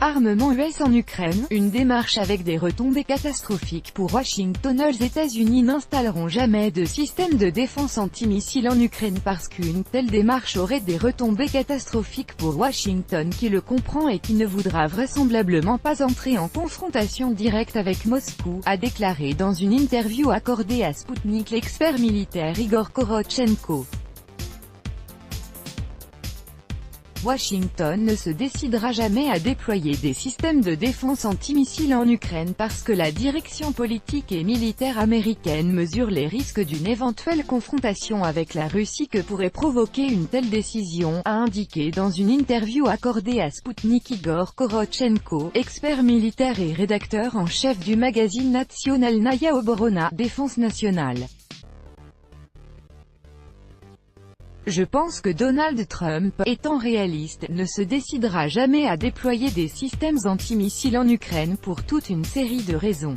Armement US en Ukraine, une démarche avec des retombées catastrophiques pour Washington. Les États-Unis n'installeront jamais de système de défense antimissile en Ukraine parce qu'une telle démarche aurait des retombées catastrophiques pour Washington, qui le comprend et qui ne voudra vraisemblablement pas entrer en confrontation directe avec Moscou, a déclaré dans une interview accordée à Sputnik l'expert militaire Igor Korotchenko. Washington ne se décidera jamais à déployer des systèmes de défense antimissiles en Ukraine parce que la direction politique et militaire américaine mesure les risques d'une éventuelle confrontation avec la Russie que pourrait provoquer une telle décision, a indiqué dans une interview accordée à Sputnik Igor Korotchenko, expert militaire et rédacteur en chef du magazine Nationalnaya Obrona, Défense nationale. Je pense que Donald Trump, étant réaliste, ne se décidera jamais à déployer des systèmes antimissiles en Ukraine pour toute une série de raisons.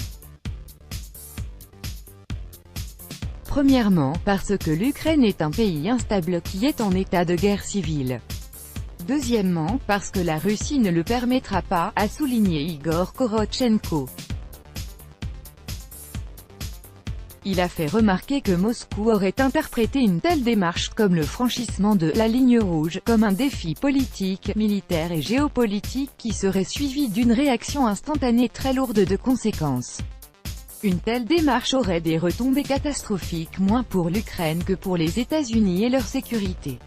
Premièrement, parce que l'Ukraine est un pays instable qui est en état de guerre civile. Deuxièmement, parce que la Russie ne le permettra pas, a souligné Igor Korotchenko. Il a fait remarquer que Moscou aurait interprété une telle démarche comme le franchissement de la ligne rouge, comme un défi politique, militaire et géopolitique qui serait suivi d'une réaction instantanée très lourde de conséquences. Une telle démarche aurait des retombées catastrophiques moins pour l'Ukraine que pour les États-Unis et leur sécurité.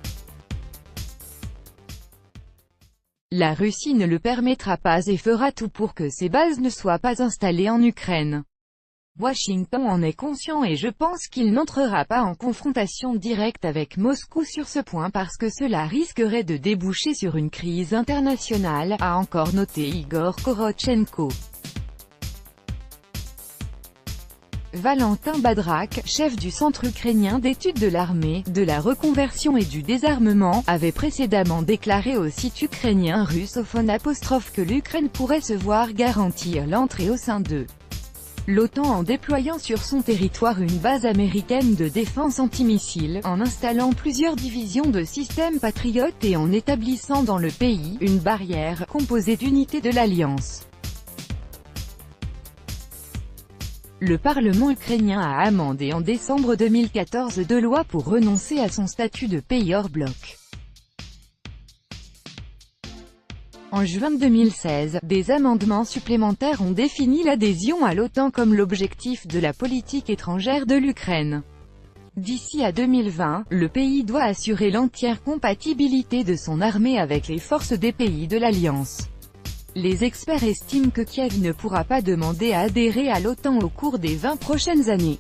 La Russie ne le permettra pas et fera tout pour que ses bases ne soient pas installées en Ukraine. Washington en est conscient et je pense qu'il n'entrera pas en confrontation directe avec Moscou sur ce point parce que cela risquerait de déboucher sur une crise internationale, a encore noté Igor Korotchenko. Valentin Badrak, chef du Centre ukrainien d'études de l'armée, de la reconversion et du désarmement, avait précédemment déclaré au site ukrainien russophone ' que l'Ukraine pourrait se voir garantir l'entrée au sein de l'OTAN en déployant sur son territoire une base américaine de défense antimissile, en installant plusieurs divisions de systèmes Patriot et en établissant dans le pays une barrière composée d'unités de l'Alliance. Le Parlement ukrainien a amendé en décembre 2014 deux lois pour renoncer à son statut de pays hors bloc. En juin 2016, des amendements supplémentaires ont défini l'adhésion à l'OTAN comme l'objectif de la politique étrangère de l'Ukraine. D'ici à 2020, le pays doit assurer l'entière compatibilité de son armée avec les forces des pays de l'Alliance. Les experts estiment que Kiev ne pourra pas demander à adhérer à l'OTAN au cours des 20 prochaines années.